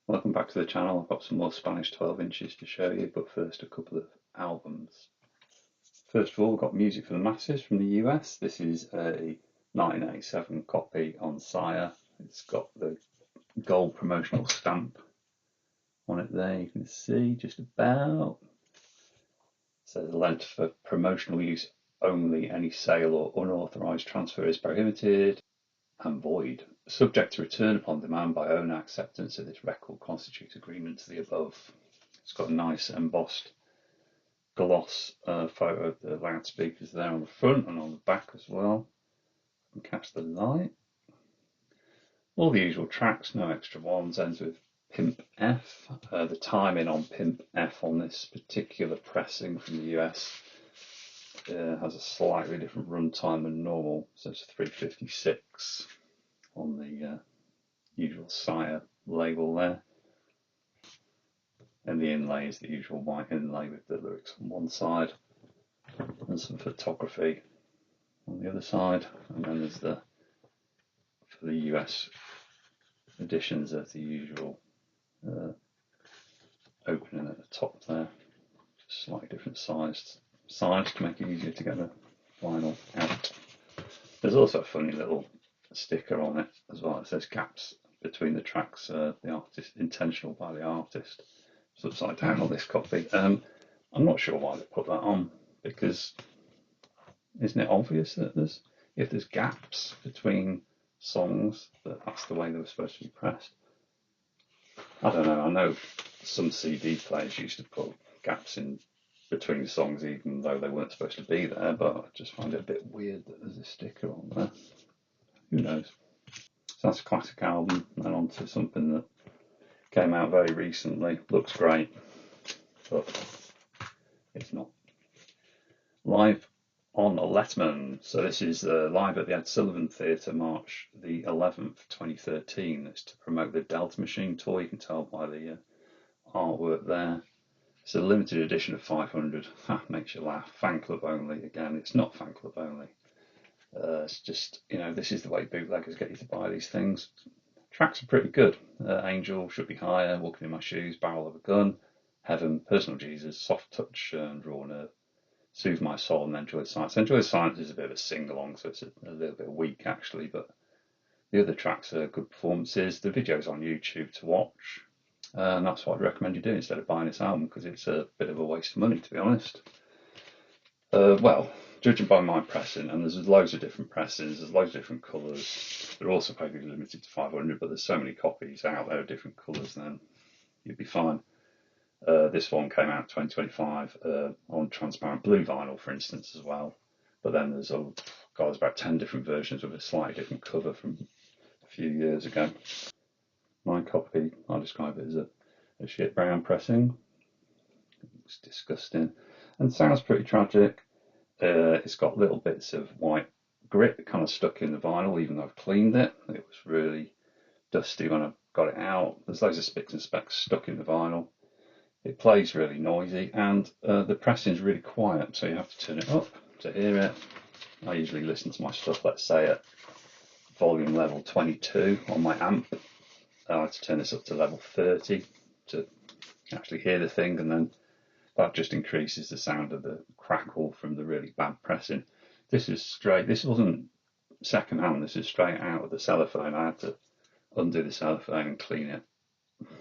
Welcome back to the channel. I've got some more Spanish 12 inches to show you, but first a couple of albums. First of all, we've got Music for the Masses from the US. This is a 1987 copy on Sire. It's got the gold promotional stamp on it there, you can see just about. It says lent for promotional use only, any sale or unauthorised transfer is prohibited and void, subject to return upon demand by owner. Acceptance of this record constitutes agreement to the above. It's got a nice embossed gloss photo of the loudspeakers there on the front and on the back as well. You can catch the light. All the usual tracks, no extra ones, ends with Pimp F. The timing on Pimp F on this particular pressing from the US has a slightly different run time than normal, so it's 3:56 on the usual Sire label there. And the inlay is the usual white inlay with the lyrics on one side and some photography on the other side. And then there's the, for the US editions, there's the usual opening at the top there, just slightly different sides to make it easier to get the vinyl out. There's also a funny little sticker on it as well. It says gaps between the tracks, the artist, intentional by the artist. It's upside down on this copy. I'm not sure why they put that on, because isn't it obvious that if there's gaps between songs, that's the way they were supposed to be pressed? I don't know. I know some CD players used to put gaps in between songs even though they weren't supposed to be there, but I just find it a bit weird that there's a sticker on there. Who knows? So that's a classic album, and on to something that came out very recently. Looks great, but it's not. Live on Letterman. So this is live at the Ed Sullivan Theatre, March the 11th, 2013. It's to promote the Delta Machine tour. You can tell by the artwork there. It's a limited edition of 500. Makes you laugh. Fan club only. Again, it's not fan club only. It's just, this is the way bootleggers get you to buy these things. Tracks are pretty good. Angel, Should Be Higher, Walking in My Shoes, Barrel of a Gun, Heaven, Personal Jesus, Soft Touch, and Raw Nerve, Soothe My Soul, and Enjoy the Silence. Enjoy the Silence is a bit of a sing-along, so it's a little bit weak actually, but the other tracks are good performances. The video's on YouTube to watch. And that's what I'd recommend you do instead of buying this album, because it's a bit of a waste of money, to be honest. Well, judging by my pressing, and there's loads of different pressings, there's loads of different colours. They're also probably limited to 500, but there's so many copies out there of different colours, then you'd be fine. This one came out in 2025 on transparent blue vinyl, for instance, as well. But then there's about 10 different versions with a slightly different cover from a few years ago. My copy, I describe it as a shit brown pressing. It's disgusting and sounds pretty tragic. It's got little bits of white grit kind of stuck in the vinyl, even though I've cleaned it. It was really dusty when I got it out. There's loads of spicks and specks stuck in the vinyl. It plays really noisy, and the pressing's really quiet, so you have to turn it up to hear it. I usually listen to my stuff, let's say, at volume level 22 on my amp. I had to turn this up to level 30 to actually hear the thing, and then that just increases the sound of the crackle from the really bad pressing. This is straight, this wasn't second hand, this is straight out of the cellophane. I had to undo the cellophane and clean it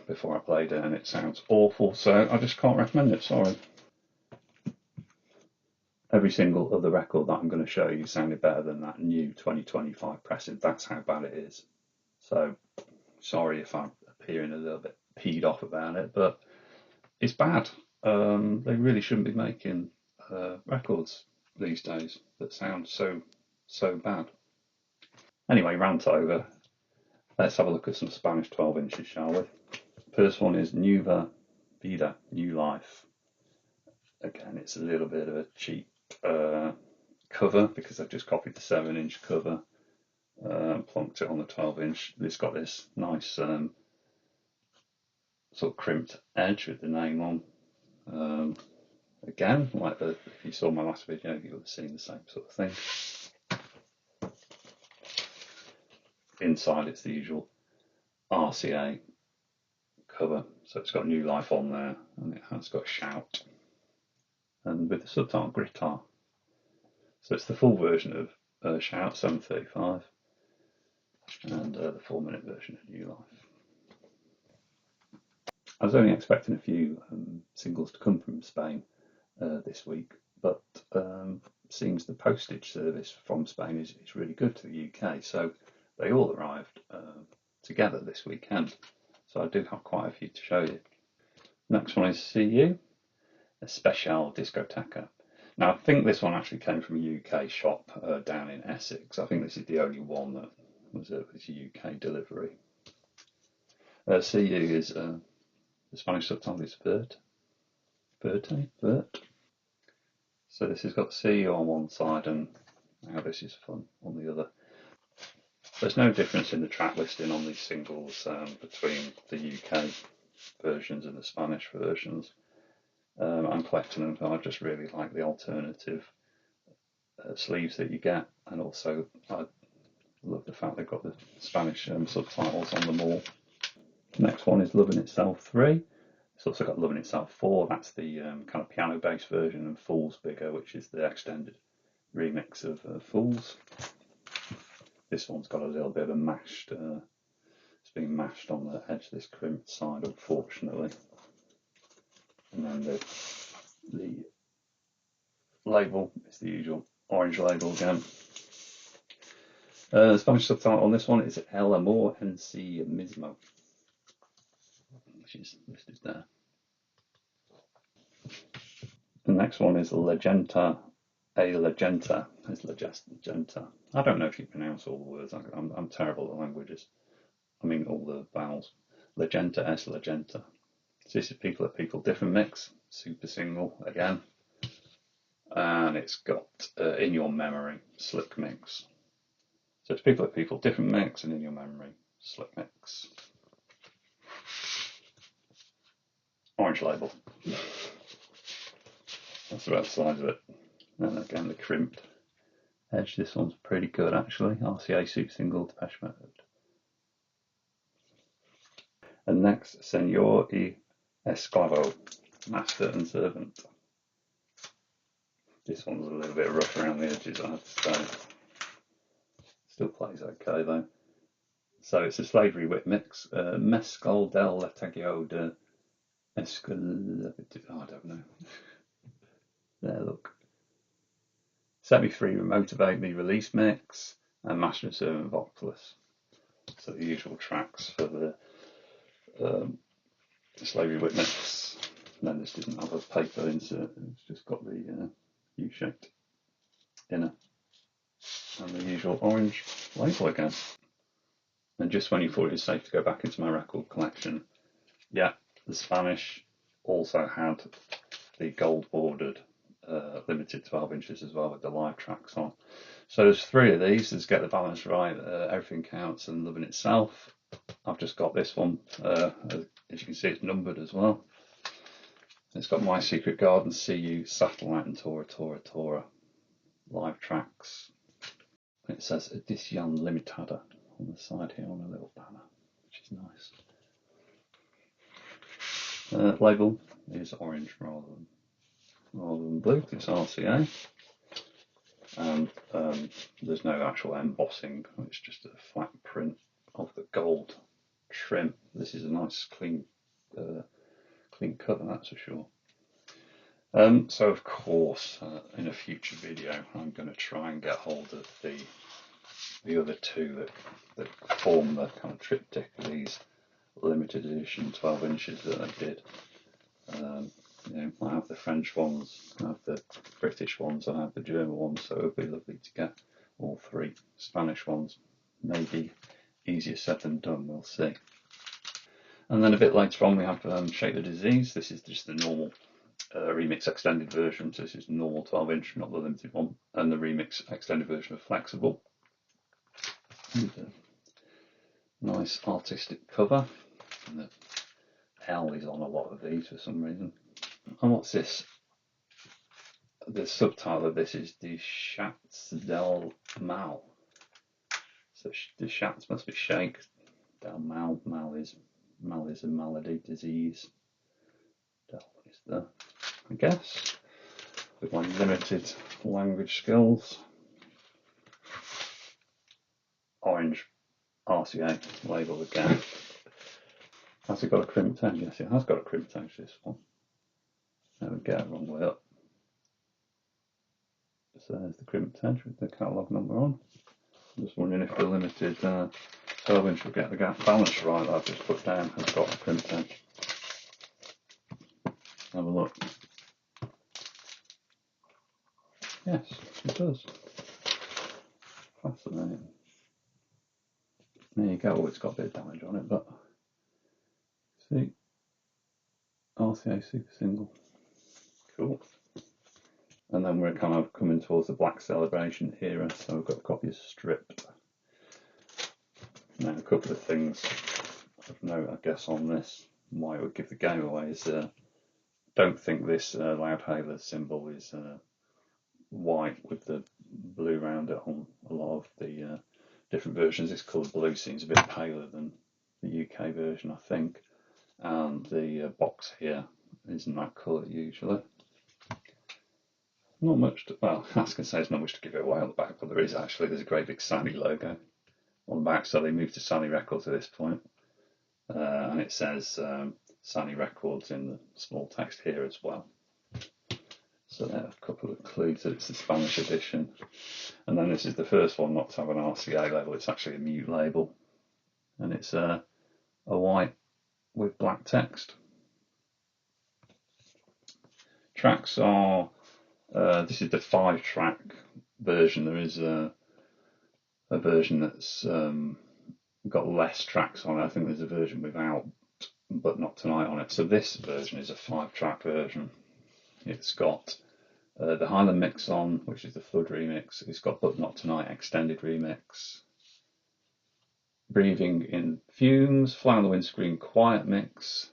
before I played it, and it sounds awful, so I just can't recommend it, sorry. Every single other record that I'm going to show you sounded better than that new 2025 pressing. That's how bad it is. So sorry if I'm appearing a little bit peed off about it, but it's bad. They really shouldn't be making records these days that sound so bad. Anyway, rant over. Let's have a look at some Spanish 12 inches, shall we? First one is Nuva, Vida, New Life. Again, it's a little bit of a cheap cover, because I've just copied the 7-inch cover, plunked it on the 12-inch. It's got this nice sort of crimped edge with the name on. Again, like if you saw my last video, you would have seen the same sort of thing. Inside, it's the usual RCA cover, so it's got New Life on there, and it has got Shout, and with the subtitle Guitar. So it's the full version of Shout 7:35, and the 4-minute version of New Life. I was only expecting a few singles to come from Spain this week, but seems the postage service from Spain is really good to the UK, so they all arrived together this weekend. So I do have quite a few to show you. Next one is See You, a special discoteca. Now I think this one actually came from a UK shop down in Essex. I think this is the only one that was a UK delivery. See You is the Spanish subtitle is Vert. So this has got See You on one side and Now This Is Fun on the other. There's no difference in the track listing on these singles between the UK versions and the Spanish versions. I'm collecting them, I just really like the alternative sleeves that you get, and also I love the fact they've got the Spanish subtitles on them all. The next one is Loving Itself 3. It's also got Loving Itself 4, that's the kind of piano-based version, and Fool's Bigger, which is the extended remix of Fools. This one's got a little bit of a mashed, it's been mashed on the edge of this crimped side, unfortunately. And then the label is the usual orange label again. The Spanish subtitle on this one is El Amor en sí mismo, which is listed there. The next one is Legenta. Legenta. I don't know if you pronounce all the words. I'm terrible at languages. I mean all the vowels. Legenta. So this is People at People different mix, super single again, and it's got In Your Memory slick mix. So it's People at People different mix and In Your Memory slick mix. Orange label. That's about the size of it. And again, the crimped edge. This one's pretty good actually. RCA Super Single, Depeche Mode. And next, Señor y Esclavo, Master and Servant. This one's a little bit rough around the edges, I have to say. Still plays okay though. So it's a slavery whip mix. Mezcal del Letagio de Esclavo. I don't know. There, look. Set Me Free, Motivate Me release mix, and Master and Servant Voxless. So the usual tracks for the slavery whip mix. And then this doesn't have a paper insert, it's just got the U-shaped inner and the usual orange label again. And just when you thought it was safe to go back into my record collection, yeah, the Spanish also had the gold bordered limited 12 inches as well with the live tracks on. So there's 3 of these. There's Get the Balance Right, Everything Counts and Loving Itself. I've just got this one. As you can see, it's numbered as well. It's got My Secret Garden, See You, Satellite and Tora live tracks. It says Edición Limitada on the side here on a little banner, which is nice. Label is orange rather than blue. It's RCA, and there's no actual embossing. It's just a flat print of the gold trim. This is a nice clean cover, that's for sure. So of course, in a future video, I'm going to try and get hold of the other 2 that form the kind of triptych of these limited edition 12 inches that I did. I have the French ones, I have the British ones, I have the German ones, so it would be lovely to get all 3 Spanish ones. Maybe easier said than done, we'll see. And then a bit later on we have Shake the Disease. This is just the normal remix extended version, so this is normal 12 inch, not the limited one, and the remix extended version of Flexible. And nice artistic cover, and the L is on a lot of these for some reason. And what's this? The subtitle of this is the Chats del Mal. So the Chats must be shake. Del Mal is Malice and Malady Disease. Is the, I guess, with my limited language skills. Orange RCA label again. Has it got a crimped edge? Yes, it has got a crimped edge, this one. There we go, wrong way up. So there's the crimped edge with the catalogue number on. I'm just wondering if the limited 12-inch will get the balance right that I've just put down has got a crimped edge. Have a look. Yes, it does. Fascinating. There you go. Oh, it's got a bit of damage on it, but see, RCA super single. Cool. And then we're kind of coming towards the Black Celebration era, so we've got copies stripped. Now, a couple of things of note, I guess, on this, why it would give the game away is don't think this Loudhailer symbol is white with the blue around it on a lot of the different versions. This colour blue seems a bit paler than the UK version, I think, and the box here isn't that colour usually. Not much to, well, I was going to say there's not much to give it away on the back, but there is actually. There's a great big Sony logo on the back, so they moved to Sony Records at this point. And it says Sony Records in the small text here as well. So there are a couple of clues that it's the Spanish edition. And then this is the first one not to have an RCA label, it's actually a mute label. And it's a white with black text. Tracks are, this is the 5-track version. There is a version that's got less tracks on it. I think there's a version without But Not Tonight on it. So this version is a 5-track version. It's got the Highland mix on, which is the Flood remix. It's got But Not Tonight extended remix. Breathing in Fumes, Fly on the Windscreen quiet mix,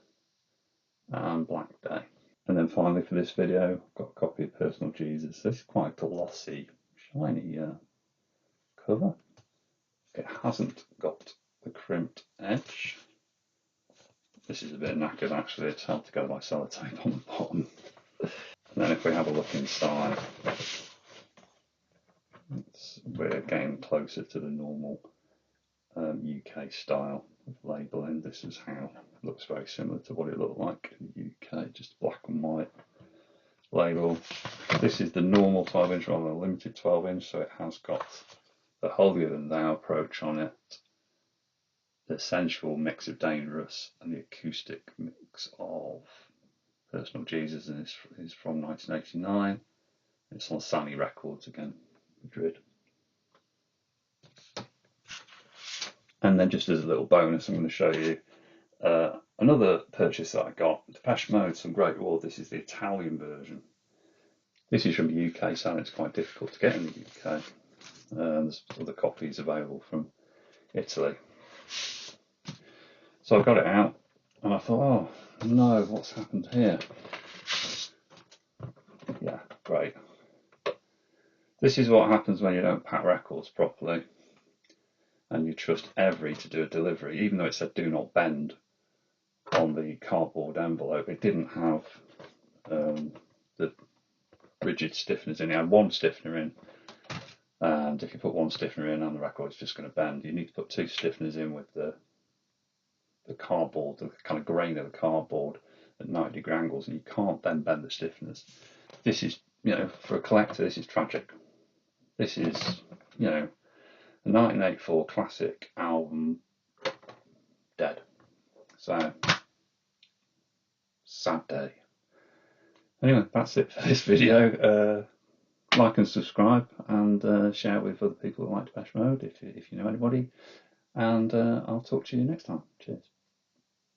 and Black Day. And then finally for this video, I've got a copy of Personal Jesus. This is quite a glossy, shiny cover. It hasn't got the crimped edge. This is a bit knackered actually, it's held together by sellotape on the bottom. And then if we have a look inside, we're getting closer to the normal UK style of labelling. This is how it looks, very similar to what it looked like in the UK, just black and white label. This is the normal 12-inch rather than a limited 12-inch, so it has got the holier than thou approach on it, the sensual mix of Dangerous, and the acoustic mix of Personal Jesus, and is from 1989. It's on Sony Records again, Madrid. And then just as a little bonus, I'm going to show you another purchase that I got. Depeche Mode, some great award. This is the Italian version. This is from the UK, so it's quite difficult to get in the UK. There's other copies available from Italy. So I got it out and I thought, oh no, what's happened here? Yeah, great. This is what happens when you don't pack records properly and you trust Every to do a delivery. Even though it said do not bend on the cardboard envelope, it didn't have the rigid stiffeners in. It had one stiffener in, and if you put one stiffener in and the record's just going to bend, you need to put 2 stiffeners in with the cardboard, the kind of grain of the cardboard at 90-degree angles, and you can't then bend the stiffeners. This is, for a collector, this is tragic. This is, a 1984 classic album dead. So, sad day. Anyway, that's it for this video. Like and subscribe, and share with other people that like Depeche Mode if you know anybody. And I'll talk to you next time. Cheers.